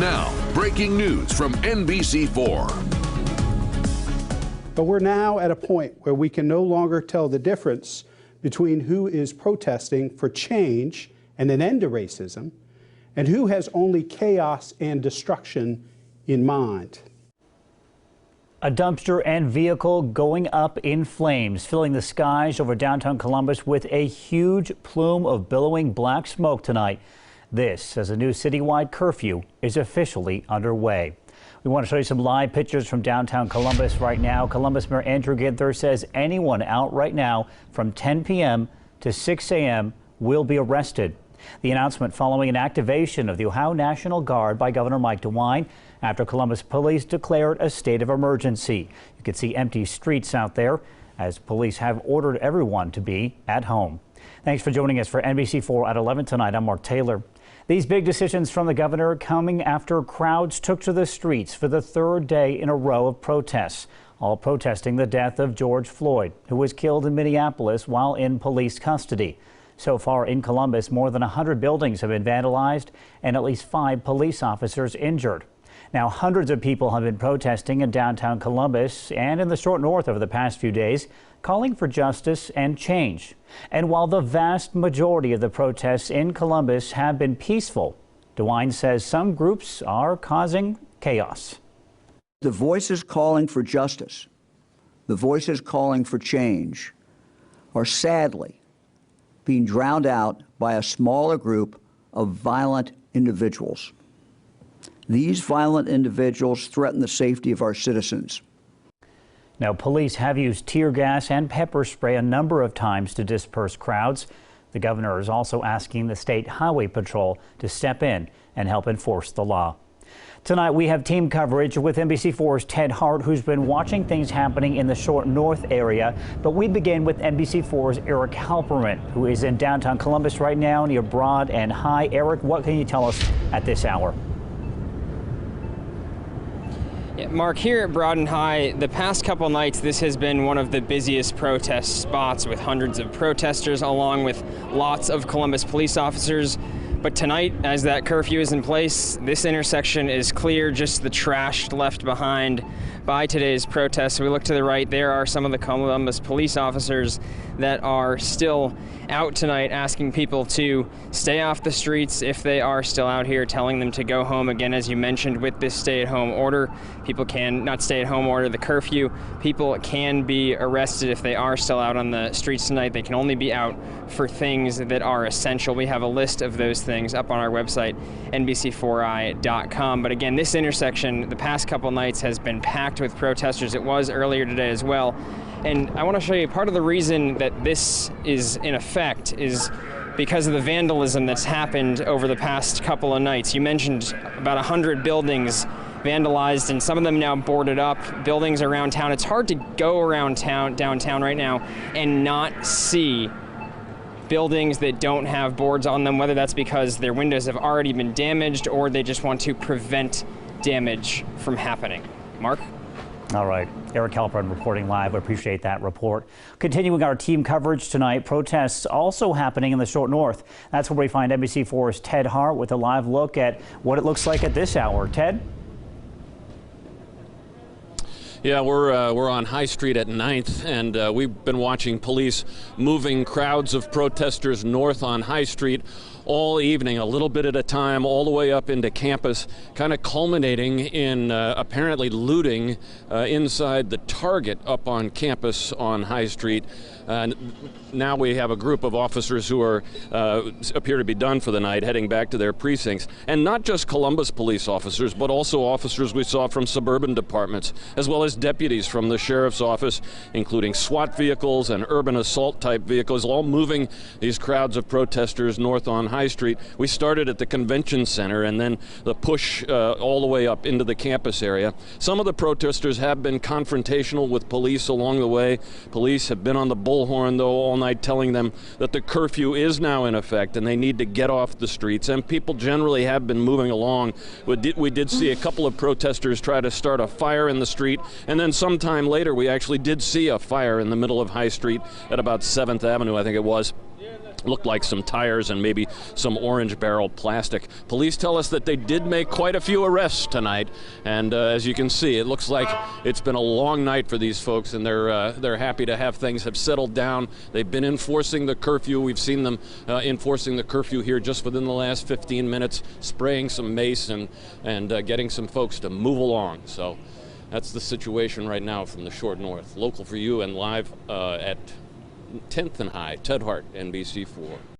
Now, breaking news from NBC4. But we're now at a point where we can no longer tell the difference between who is protesting for change and an end to racism and who has only chaos and destruction in mind. A dumpster and vehicle going up in flames, filling the skies over downtown Columbus with a huge plume of billowing black smoke tonight. This as a new citywide curfew is officially underway. We want to show you some live pictures from downtown Columbus right now. Columbus Mayor Andrew Ginther says anyone out right now from 10 p.m. to 6 a.m. will be arrested. The announcement following an activation of the Ohio National Guard by Governor Mike DeWine after Columbus police declared a state of emergency. You can see empty streets out there as police have ordered everyone to be at home. Thanks for joining us for NBC4 at 11 tonight. I'm Mark Taylor. These big decisions from the governor coming after crowds took to the streets for the third day in a row of protests, all protesting the death of George Floyd, who was killed in Minneapolis while in police custody. So far in Columbus, more than 100 buildings have been vandalized and at least 5 police officers injured. Now, hundreds of people have been protesting in downtown Columbus and in the short north over the past few days, calling for justice and change. And while the vast majority of the protests in Columbus have been peaceful, DeWine says some groups are causing chaos. The voices calling for justice, the voices calling for change, are sadly being drowned out by a smaller group of violent individuals. These violent individuals threaten the safety of our citizens. Now, police have used tear gas and pepper spray a number of times to disperse crowds. The governor is also asking the state highway patrol to step in and help enforce the law. Tonight, we have team coverage with NBC4's Ted Hart, who's been watching things happening in the short north area. But we begin with NBC4's Eric Halperman, who is in downtown Columbus right now near Broad and High. Eric, what can you tell us at this hour? Mark, here at Broad and High, the past couple nights, this has been one of the busiest protest spots with hundreds of protesters along with lots of Columbus police officers. But tonight, as that curfew is in place, this intersection is clear, just the trash left behind by today's protests. We look to the right, there are some of the Columbus police officers that are still out tonight asking people to stay off the streets if they are still out here, telling them to go home. Again, as you mentioned, with this stay-at-home order, people can not stay-at-home order, the curfew, people can be arrested if they are still out on the streets tonight. They can only be out for things that are essential. We have a list of those things up on our website, NBC4i.com. But again, this intersection the past couple nights has been packed with protesters. It was earlier today as well. And I want to show you part of the reason that this is in effect is because of the vandalism that's happened over the past couple of nights. You mentioned about 100 buildings vandalized and some of them now boarded up, buildings around town. It's hard to go around downtown right now and not see buildings that don't have boards on them, whether that's because their windows have already been damaged or they just want to prevent damage from happening. Mark? All right. Eric Halpern reporting live. We appreciate that report. Continuing our team coverage tonight, protests also happening in the short north. That's where we find NBC4's Ted Hart with a live look at what it looks like at this hour. Ted? Yeah, we're on High Street at 9th, and we've been watching police moving crowds of protesters north on High Street all evening, a little bit at a time, all the way up into campus, kind of culminating in apparently looting inside the Target up on campus on High Street. Now we have a group of officers who are appear to be done for the night, heading back to their precincts. And not just Columbus police officers, but also officers we saw from suburban departments, as well as deputies from the sheriff's office, including SWAT vehicles and urban assault type vehicles, all moving these crowds of protesters north on High Street. We started at the convention center and then the push all the way up into the campus area. Some of the protesters have been confrontational with police along the way. Police have been on the bullhorn, though, all night, telling them that the curfew is now in effect and they need to get off the streets. And people generally have been moving along. We did see a couple of protesters try to start a fire in the street, and then sometime later we actually did see a fire in the middle of High Street at about 7th Avenue, I think it was. looked like some tires and maybe some orange barrel plastic. Police tell us that they did make quite a few arrests tonight, and as you can see, it looks like it's been a long night for these folks, and they're happy to have things have settled down. They've been enforcing the curfew. We've seen them enforcing the curfew here just within the last 15 minutes, spraying some mace and getting some folks to move along. So that's the situation right now from the short north. Local for you and live at 10th and High. Ted Hart, NBC4.